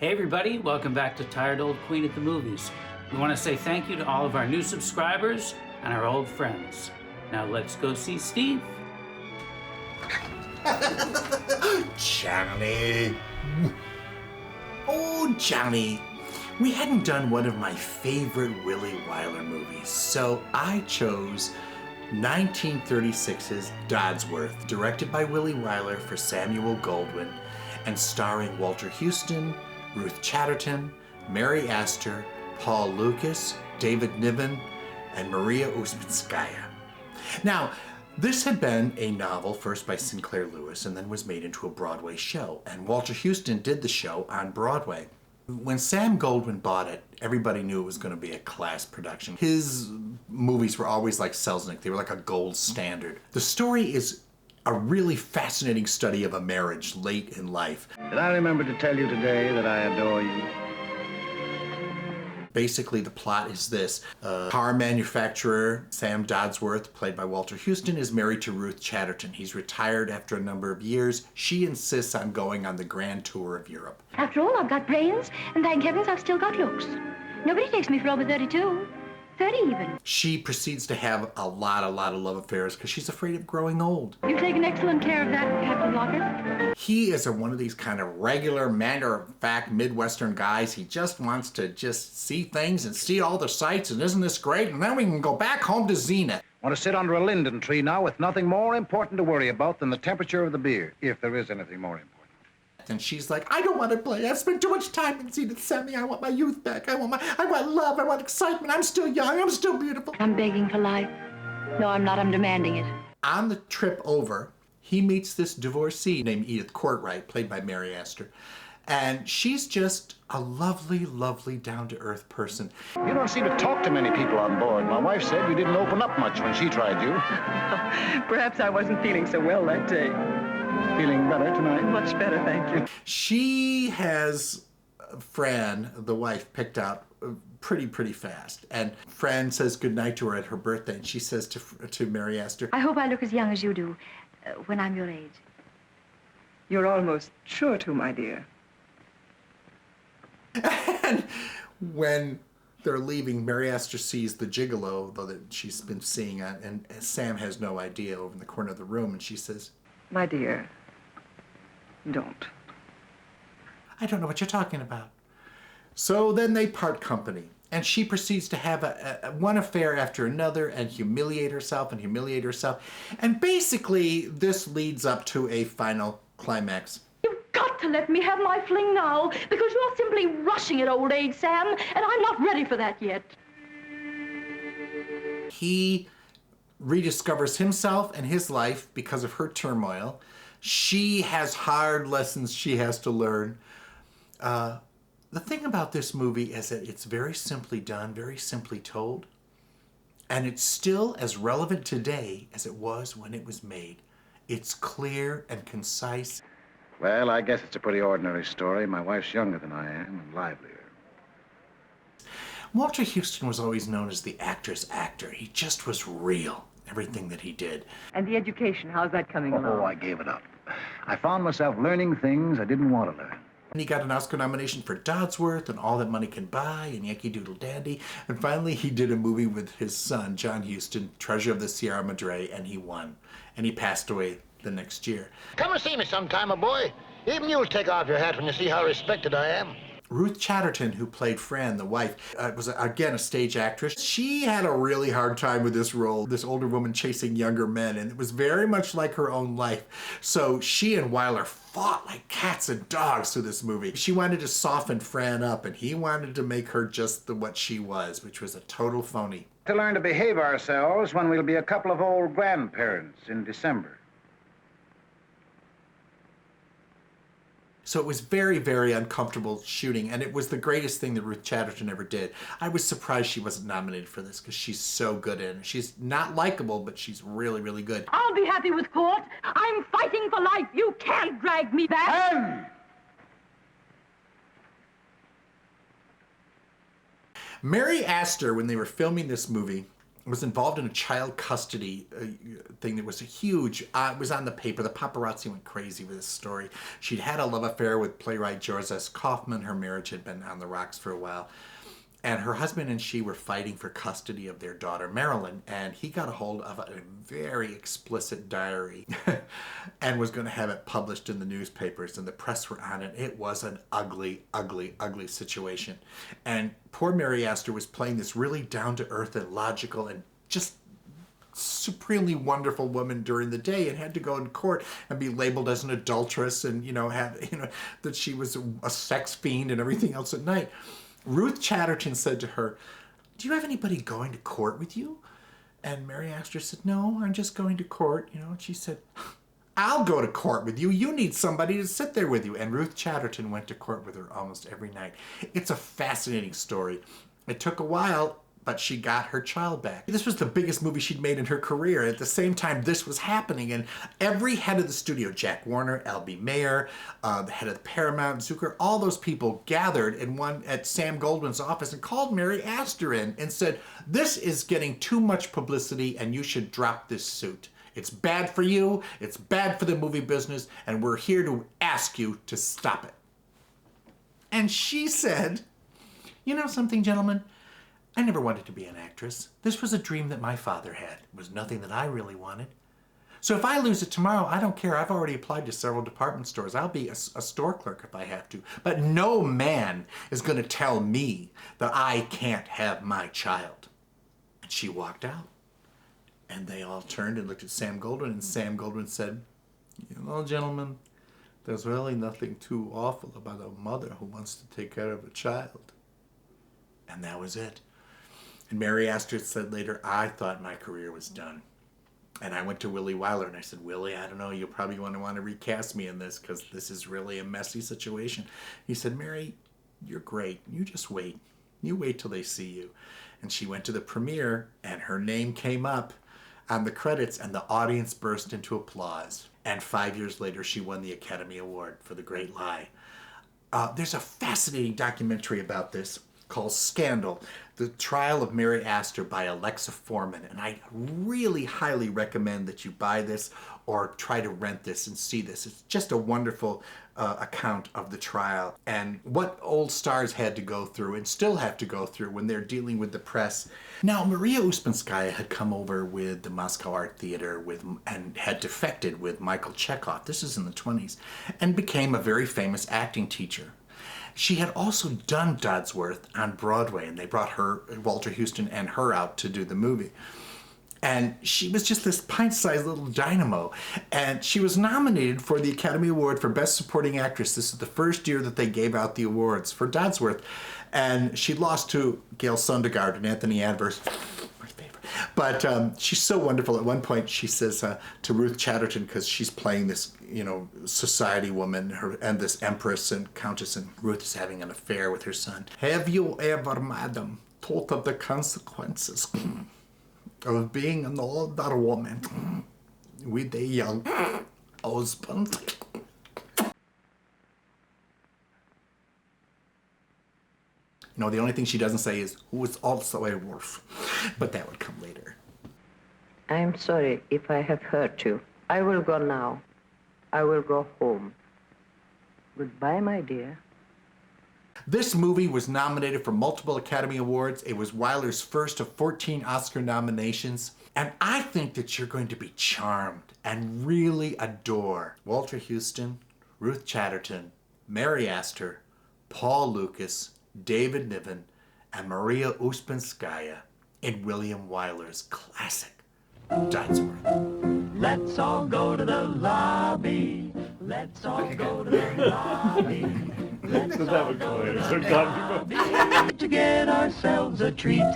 Hey everybody, welcome back to Tired Old Queen at the Movies. We want to say thank you to all of our new subscribers and our old friends. Now let's go see Steve. Johnny. Oh, Johnny. We hadn't done one of my favorite Willy Wyler movies, so I chose 1936's Dodsworth, directed by Willy Wyler for Samuel Goldwyn, and starring Walter Huston, Ruth Chatterton, Mary Astor, Paul Lukas, David Niven, and Maria Ouspenskaya. Now, this had been a novel first by Sinclair Lewis and then was made into a Broadway show, and Walter Huston did the show on Broadway. When Sam Goldwyn bought it, everybody knew it was going to be a class production. His movies were always like Selznick. They were like a gold standard. The story is a really fascinating study of a marriage late in life. Did I remember to tell you today that I adore you? Basically, the plot is this. Car manufacturer Sam Dodsworth, played by Walter Huston, is married to Ruth Chatterton. He's retired after a number of years. She insists on going on the grand tour of Europe. After all, I've got brains, and thank heavens I've still got looks. Nobody takes me for over 32. 30 even. She proceeds to have a lot of love affairs because she's afraid of growing old. You've taken excellent care of that, Captain Locker. He is one of these kind of regular, matter-of-fact Midwestern guys. He just wants to just see things and see all the sights, and isn't this great? And then we can go back home to Zenith. Want to sit under a linden tree now with nothing more important to worry about than the temperature of the beer, if there is anything more important. And she's like, I don't want to play. I've spent too much time in Zenith, Sammy. I want my youth back. I want love. I want excitement. I'm still young. I'm still beautiful. I'm begging for life. No, I'm not. I'm demanding it. On the trip over, he meets this divorcee named Edith Courtwright, played by Mary Astor. And she's just a lovely, lovely, down-to-earth person. You don't seem to talk to many people on board. My wife said you didn't open up much when she tried you. Perhaps I wasn't feeling so well that day. Feeling better tonight? Much better, thank you. She has Fran, the wife, picked out pretty fast. And Fran says goodnight to her at her birthday, and she says to Mary Astor, I hope I look as young as you do when I'm your age. You're almost sure to, my dear. And when they're leaving, Mary Astor sees the gigolo, though, that she's been seeing, and Sam has no idea, over in the corner of the room, and she says, My dear, don't. I don't know what you're talking about. So then they part company, and she proceeds to have one affair after another and humiliate herself. And basically, this leads up to a final climax. You've got to let me have my fling now, because you're simply rushing at old age, Sam, and I'm not ready for that yet. He rediscovers himself and his life because of her turmoil. She has hard lessons she has to learn. The thing about this movie is that it's very simply done, very simply told, and it's still as relevant today as it was when it was made. It's clear and concise. Well, I guess it's a pretty ordinary story. My wife's younger than I am and livelier. Walter Huston was always known as the actor's actor. He just was real, everything that he did. And the education, how's that coming along? Oh, I gave it up. I found myself learning things I didn't want to learn. And he got an Oscar nomination for Dodsworth and All That Money Can Buy and Yankee Doodle Dandy. And finally, he did a movie with his son, John Huston, Treasure of the Sierra Madre, and he won. And he passed away the next year. Come and see me sometime, my boy. Even you'll take off your hat when you see how respected I am. Ruth Chatterton, who played Fran, the wife, was, again, a stage actress. She had a really hard time with this role, this older woman chasing younger men, and it was very much like her own life. So she and Wyler fought like cats and dogs through this movie. She wanted to soften Fran up, and he wanted to make her just what she was, which was a total phony. To learn to behave ourselves when we'll be a couple of old grandparents in December. So it was very, very uncomfortable shooting, and it was the greatest thing that Ruth Chatterton ever did. I was surprised she wasn't nominated for this because she's so good in it. She's not likable, but she's really, really good. I'll be happy with court. I'm fighting for life. You can't drag me back. Mary Astor, when they were filming this movie, was involved in a child custody thing that was a huge, it was on the paper. The paparazzi went crazy with this story. She'd had a love affair with playwright George S. Kaufman. Her marriage had been on the rocks for a while. And her husband and she were fighting for custody of their daughter, Marilyn. And he got a hold of a very explicit diary and was going to have it published in the newspapers. And the press were on it. It was an ugly, ugly, ugly situation. And poor Mary Astor was playing this really down-to-earth and logical and just supremely wonderful woman during the day, and had to go in court and be labeled as an adulteress and, that she was a sex fiend and everything else at night. Ruth Chatterton said to her, "Do you have anybody going to court with you?" And Mary Astor said, "No, I'm just going to court." And she said, "I'll go to court with you. You need somebody to sit there with you." And Ruth Chatterton went to court with her almost every night. It's a fascinating story. It took a while, but she got her child back. This was the biggest movie she'd made in her career. At the same time, this was happening, and every head of the studio, Jack Warner, L.B. Mayer, the head of the Paramount, Zucker, all those people gathered at Sam Goldwyn's office and called Mary Astor in and said, "This is getting too much publicity, and you should drop this suit. It's bad for you, it's bad for the movie business, and we're here to ask you to stop it." And she said, "You know something, gentlemen? I never wanted to be an actress. This was a dream that my father had. It was nothing that I really wanted. So if I lose it tomorrow, I don't care. I've already applied to several department stores. I'll be a store clerk if I have to. But no man is going to tell me that I can't have my child." And she walked out. And they all turned and looked at Sam Goldwyn, and Sam Goldwyn said, "Gentlemen, there's really nothing too awful about a mother who wants to take care of a child." And that was it. And Mary Astor said later, "I thought my career was done." And I went to Willie Wyler and I said, "Willie, I don't know, you'll probably want to recast me in this because this is really a messy situation." He said, "Mary, you're great. You just wait. You wait till they see you." And she went to the premiere and her name came up on the credits and the audience burst into applause. And 5 years later, she won the Academy Award for The Great Lie. There's a fascinating documentary about this called Scandal, The Trial of Mary Astor by Alexa Foreman. And I really highly recommend that you buy this or try to rent this and see this. It's just a wonderful account of the trial and what old stars had to go through and still have to go through when they're dealing with the press. Now, Maria Ouspenskaya had come over with the Moscow Art Theater and had defected with Michael Chekhov. This is in the 20s, and became a very famous acting teacher. She had also done Dodsworth on Broadway, and they brought her, Walter Huston, and her out to do the movie. And she was just this pint-sized little dynamo. And she was nominated for the Academy Award for Best Supporting Actress. This is the first year that they gave out the awards for Dodsworth. And she lost to Gail Sundergaard and Anthony Adverse. My favorite. But she's so wonderful. At one point, she says to Ruth Chatterton, because she's playing this, society woman, and this empress and countess, and Ruth is having an affair with her son. "Have you ever, madam, thought of the consequences of being an older woman with a young husband?" The only thing she doesn't say is, "who is also a wolf," but that would come later. "I'm sorry if I have hurt you. I will go now. I will go home. Goodbye, my dear." This movie was nominated for multiple Academy Awards. It was Wyler's first of 14 Oscar nominations. And I think that you're going to be charmed and really adore Walter Huston, Ruth Chatterton, Mary Astor, Paul Lukas, David Niven, and Maria Ouspenskaya in William Wyler's classic, Dodsworth. Let's all go to the lobby. Let's all go to the lobby. Let's all go to the lobby to get ourselves a treat.